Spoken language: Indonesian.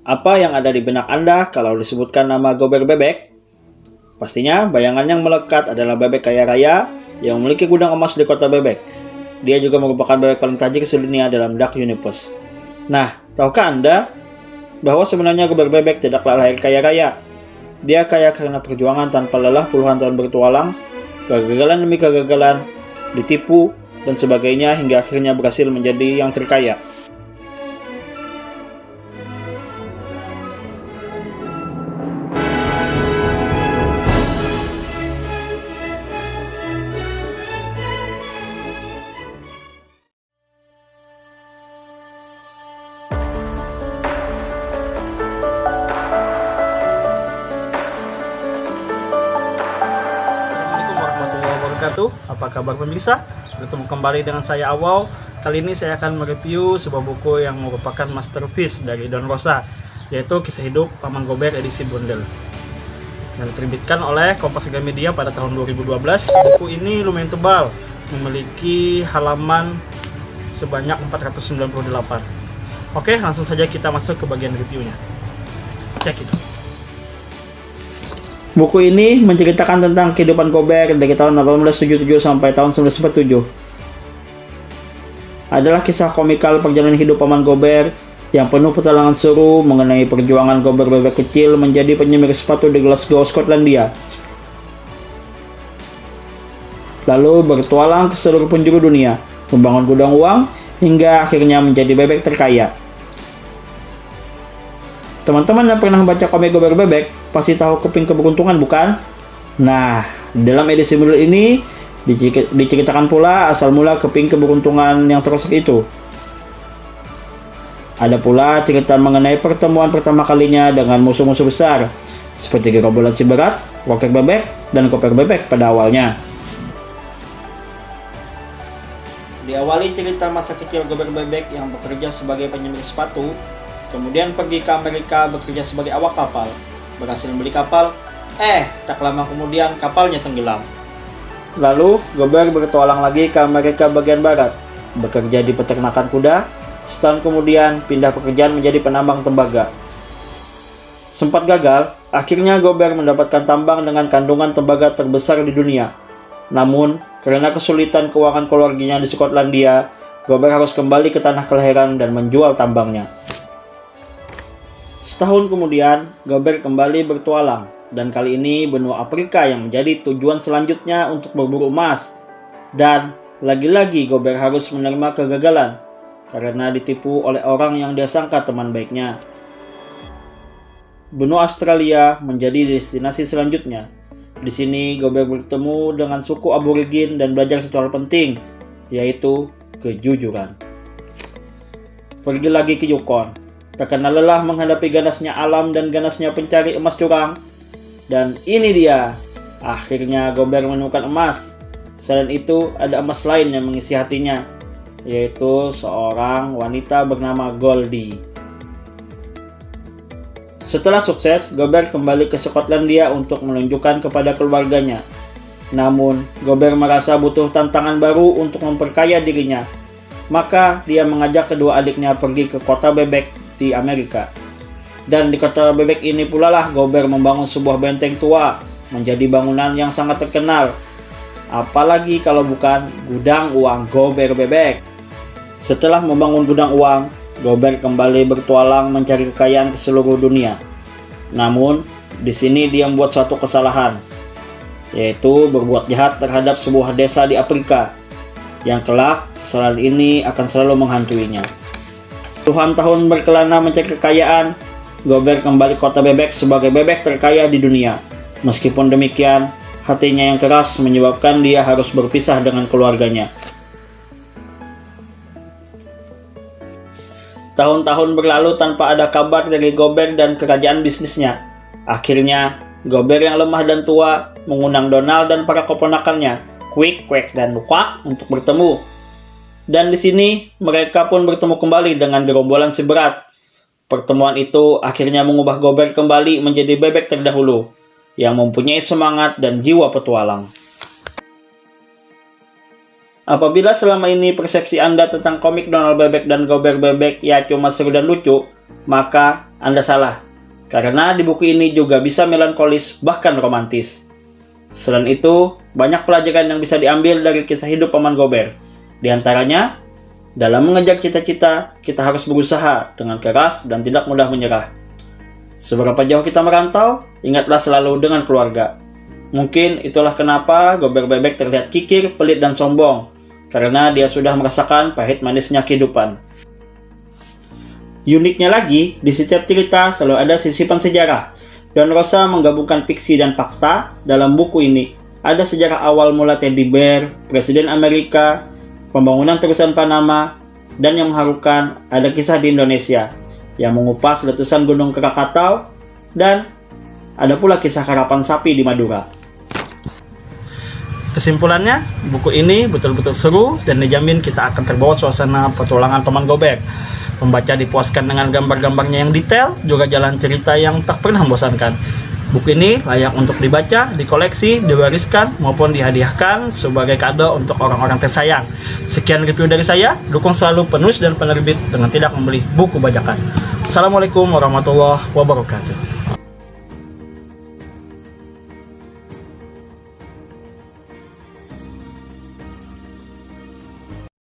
Apa yang ada di benak Anda kalau disebutkan nama Gober Bebek? Pastinya bayangan yang melekat adalah bebek kaya raya yang memiliki gudang emas di kota bebek. Dia juga merupakan bebek paling tajir sedunia dalam Duck Universe. Nah, tahukah Anda bahwa sebenarnya Gober Bebek tidaklah lahir kaya raya? Dia kaya karena perjuangan tanpa lelah puluhan tahun bertualang, kegagalan demi kegagalan, ditipu, dan sebagainya hingga akhirnya berhasil menjadi yang terkaya. Assalamualaikum warahmatullahi wabarakatuh. Apa kabar pemirsa? Bertemu kembali dengan saya Awal. Kali ini saya akan mereview sebuah buku yang merupakan masterpiece dari Don Rosa, yaitu Kisah Hidup Paman Gober edisi bundel. Dan diterbitkan oleh Kompas Gramedia pada tahun 2012. Buku ini lumayan tebal, memiliki halaman sebanyak 498. Oke, langsung saja kita masuk ke bagian reviewnya. Cek itu. Buku ini menceritakan tentang kehidupan Gober dari tahun 1877 sampai tahun 1947. Adalah kisah komikal perjalanan hidup Paman Gober yang penuh petualangan seru mengenai perjuangan Gober bebek kecil menjadi penyemir sepatu di Glasgow, Skotlandia. Lalu bertualang ke seluruh penjuru dunia, membangun gudang uang, hingga akhirnya menjadi bebek terkaya. Teman-teman yang pernah baca komik Gober Bebek pasti tahu keping keberuntungan, bukan? Nah, dalam edisi bundel ini diceritakan pula asal mula keping keberuntungan yang terusik itu. Ada pula cerita mengenai pertemuan pertama kalinya dengan musuh-musuh besar seperti gerombolan si berat, Roket Bebek, dan Koper Bebek pada awalnya. Diawali cerita masa kecil Gober Bebek yang bekerja sebagai penyemir sepatu, kemudian pergi ke Amerika bekerja sebagai awak kapal, berhasil membeli kapal, tak lama kemudian kapalnya tenggelam. Lalu Gober bertualang lagi ke Amerika bagian barat, bekerja di peternakan kuda. Setahun kemudian pindah pekerjaan menjadi penambang tembaga. Sempat gagal, akhirnya Gober mendapatkan tambang dengan kandungan tembaga terbesar di dunia. Namun, karena kesulitan keuangan keluarganya di Skotlandia, Gober harus kembali ke tanah kelahiran dan menjual tambangnya. Setahun kemudian, Gober kembali bertualang, dan kali ini benua Afrika yang menjadi tujuan selanjutnya untuk berburu emas. Dan lagi-lagi Gober harus menerima kegagalan karena ditipu oleh orang yang dia sangka teman baiknya. Benua Australia menjadi destinasi selanjutnya. Di sini Gober bertemu dengan suku aborigin dan belajar satu hal penting, yaitu kejujuran. Pergi lagi ke Yukon, tak kenal lelah menghadapi ganasnya alam dan ganasnya pencari emas curang. Dan ini dia, akhirnya Gober menemukan emas. Selain itu, ada emas lain yang mengisi hatinya, yaitu seorang wanita bernama Goldie. Setelah sukses, Gober kembali ke Skotlandia untuk menunjukkan kepada keluarganya. Namun, Gober merasa butuh tantangan baru untuk memperkaya dirinya. Maka, dia mengajak kedua adiknya pergi ke kota bebek di Amerika. Dan di kota bebek ini pula lah Gober membangun sebuah benteng tua, menjadi bangunan yang sangat terkenal. Apalagi kalau bukan gudang uang Gober Bebek. Setelah membangun gudang uang, Gober kembali bertualang mencari kekayaan ke seluruh dunia. Namun, di sini dia membuat suatu kesalahan, yaitu berbuat jahat terhadap sebuah desa di Afrika, yang kelak kesalahan ini akan selalu menghantuinya. Puluhan tahun berkelana mencari kekayaan, Gober kembali ke kota bebek sebagai bebek terkaya di dunia. Meskipun demikian, hatinya yang keras menyebabkan dia harus berpisah dengan keluarganya. Tahun-tahun berlalu tanpa ada kabar dari Gober dan kerajaan bisnisnya. Akhirnya, Gober yang lemah dan tua mengundang Donald dan para keponakannya, Quick, Quack, dan Quack untuk bertemu. Dan di sini, mereka pun bertemu kembali dengan gerombolan si berat. Pertemuan itu akhirnya mengubah Gober kembali menjadi bebek terdahulu, yang mempunyai semangat dan jiwa petualang. Apabila selama ini persepsi Anda tentang komik Donald Bebek dan Gober Bebek ya cuma seru dan lucu, maka Anda salah. Karena di buku ini juga bisa melankolis bahkan romantis. Selain itu, banyak pelajaran yang bisa diambil dari kisah hidup Paman Gober. Di antaranya, dalam mengejar cita-cita, kita harus berusaha dengan keras dan tidak mudah menyerah. Seberapa jauh kita merantau, ingatlah selalu dengan keluarga. Mungkin itulah kenapa Gober Bebek terlihat kikir, pelit, dan sombong, karena dia sudah merasakan pahit manisnya kehidupan. Uniknya lagi, di setiap cerita selalu ada sisipan sejarah. Don Rosa menggabungkan fiksi dan fakta dalam buku ini. Ada sejarah awal mula Teddy Bear, Presiden Amerika, pembangunan terusan Panama, dan yang mengharukan ada kisah di Indonesia yang mengupas letusan Gunung Krakatau, dan ada pula kisah karapan sapi di Madura. Kesimpulannya, buku ini betul-betul seru dan dijamin kita akan terbawa suasana petualangan Paman Gober. Membaca dipuaskan dengan gambar-gambarnya yang detail, juga jalan cerita yang tak pernah membosankan. Buku ini layak untuk dibaca, dikoleksi, diwariskan, maupun dihadiahkan sebagai kado untuk orang-orang tersayang. Sekian review dari saya, dukung selalu penulis dan penerbit dengan tidak membeli buku bajakan. Assalamualaikum warahmatullahi wabarakatuh.